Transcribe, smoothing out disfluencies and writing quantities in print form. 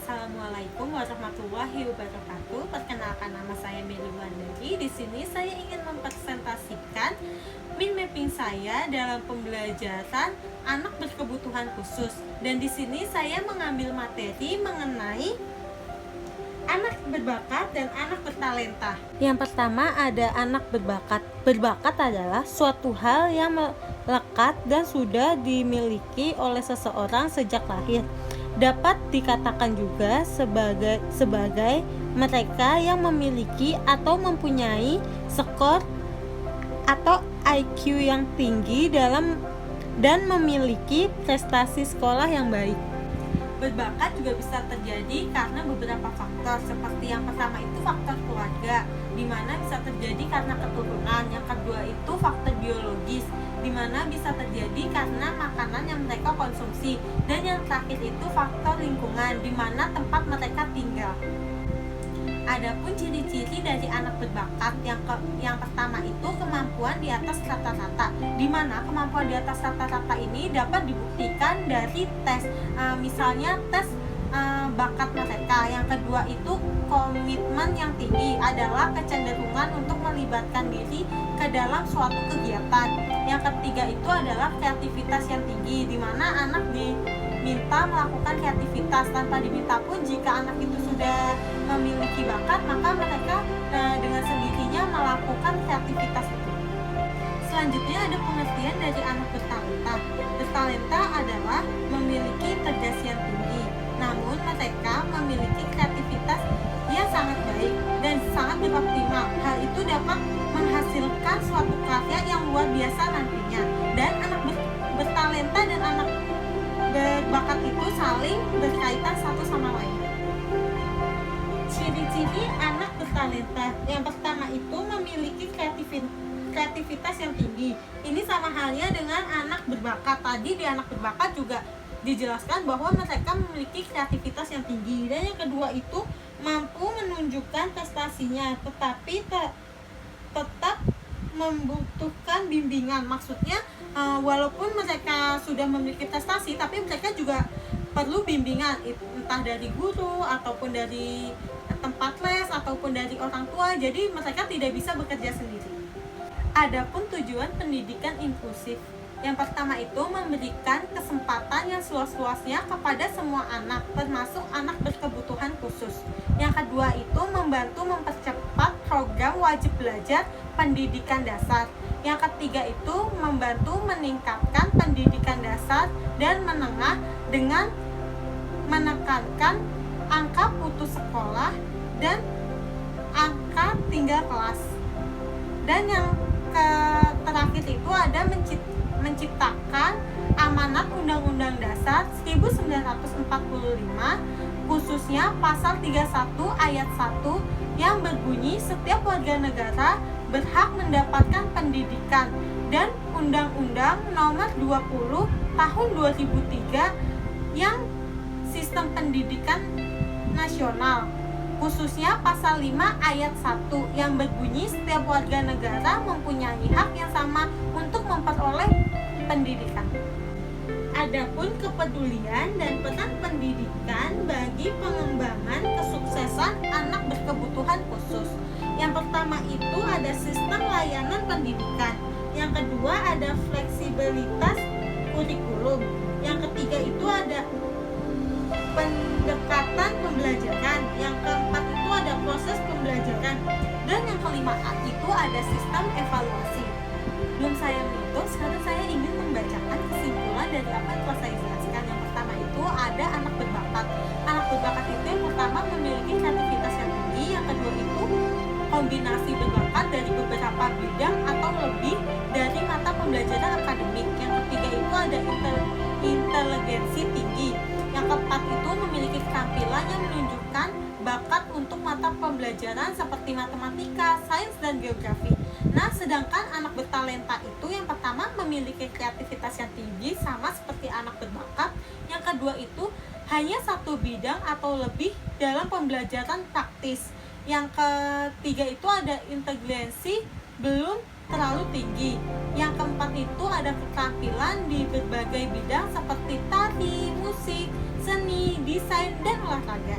Assalamualaikum warahmatullahi wabarakatuh. Perkenalkan, nama saya Meli Wandari. Di sini saya ingin mempresentasikan mind mapping saya dalam pembelajaran anak berkebutuhan khusus. Dan di sini saya mengambil materi mengenai anak berbakat dan anak bertalenta. Yang pertama ada anak berbakat. Berbakat adalah suatu hal yang melekat dan sudah dimiliki oleh seseorang sejak lahir. Dapat dikatakan juga sebagai mereka yang memiliki atau mempunyai skor atau IQ yang tinggi dan memiliki prestasi sekolah yang baik. Berbakat juga bisa terjadi karena beberapa faktor, seperti yang pertama itu faktor keluarga, di mana bisa terjadi karena keturunan. Yang kedua itu faktor biologis, di mana bisa terjadi karena makanan yang mereka konsumsi. Dan yang terakhir itu faktor lingkungan, di mana tempat mereka tinggal. Adapun ciri-ciri dari anak berbakat, yang pertama itu kemampuan di atas rata-rata, di mana kemampuan di atas rata-rata ini dapat dibuktikan dari tes, misalnya tes bakat mereka. Yang kedua itu komitmen yang tinggi, adalah kecenderungan untuk melibatkan diri ke dalam suatu kegiatan. Yang ketiga itu adalah kreativitas yang tinggi, di mana anak diminta melakukan kreativitas. Tanpa diminta pun, jika anak itu sudah memiliki bakat, maka mereka dengan sendirinya melakukan kreativitas itu. Selanjutnya ada pengertian dari anak bertalenta. Bertalenta adalah memiliki cerdas yang tinggi, namun mereka memiliki kreativitas yang sangat baik dan sangat beroptimal. Hal itu dapat menghasilkan suatu karya yang luar biasa nantinya. Dan anak bertalenta dan anak berbakat itu saling berkaitan satu sama lain. Ciri-ciri anak bertalenta, yang pertama itu memiliki kreativitas yang tinggi. Ini sama halnya dengan anak berbakat. Tadi di anak berbakat juga dijelaskan bahwa mereka memiliki kreativitas yang tinggi. Dan yang kedua itu mampu menunjukkan prestasinya, tetapi tetap membutuhkan bimbingan. Maksudnya walaupun mereka sudah memiliki prestasi, tapi mereka juga perlu bimbingan, entah dari guru ataupun dari tempat les ataupun dari orang tua. Jadi mereka tidak bisa bekerja sendiri. Adapun tujuan pendidikan inklusif, yang pertama itu memberikan kesempatan yang seluas-luasnya kepada semua anak, termasuk anak berkebutuhan khusus. Yang kedua itu membantu mempercepat program wajib belajar pendidikan dasar. Yang ketiga itu membantu meningkatkan pendidikan dasar dan menengah dengan menekankan angka putus sekolah dan angka tinggal kelas. Dan yang terakhir itu ada menciptakan amanat Undang-Undang Dasar 1945, khususnya pasal 31 ayat 1 yang berbunyi setiap warga negara berhak mendapatkan pendidikan, dan Undang-Undang Nomor 20 Tahun 2003 yang sistem pendidikan nasional, khususnya pasal 5 ayat 1 yang berbunyi setiap warga negara mempunyai hak yang sama untuk memperoleh pendidikan. Adapun kepedulian dan peran pendidikan bagi pengembangan kesuksesan anak berkebutuhan khusus. Yang pertama itu ada sistem layanan pendidikan. Yang kedua ada fleksibilitas kurikulum. Yang ketiga itu ada pendekatan pembelajaran. Yang keempat itu ada proses pembelajaran. Dan yang kelima itu ada sistem evaluasi. Belum saya menutup, sekarang saya ingin membacakan kesimpulan dari apa yang telah saya jelaskan. Yang pertama itu ada anak berbakat. Anak berbakat itu yang pertama memiliki kreativitas yang tinggi. Yang kedua itu kombinasi berbakat dari beberapa bidang atau lebih dari mata pembelajaran akademik. Yang ketiga itu ada inteligensi tinggi. Yang keempat itu memiliki keterampilan yang menunjukkan bakat untuk mata pembelajaran seperti matematika, sains, dan geografi. Nah, sedangkan anak bertalenta itu yang pertama memiliki kreativitas yang tinggi sama seperti anak berbakat. Yang kedua itu hanya satu bidang atau lebih dalam pembelajaran praktis. Yang ketiga itu ada inteligensi belum terlalu tinggi. Yang keempat itu ada keterampilan di berbagai bidang seperti tari, musik, seni, desain, dan olahraga.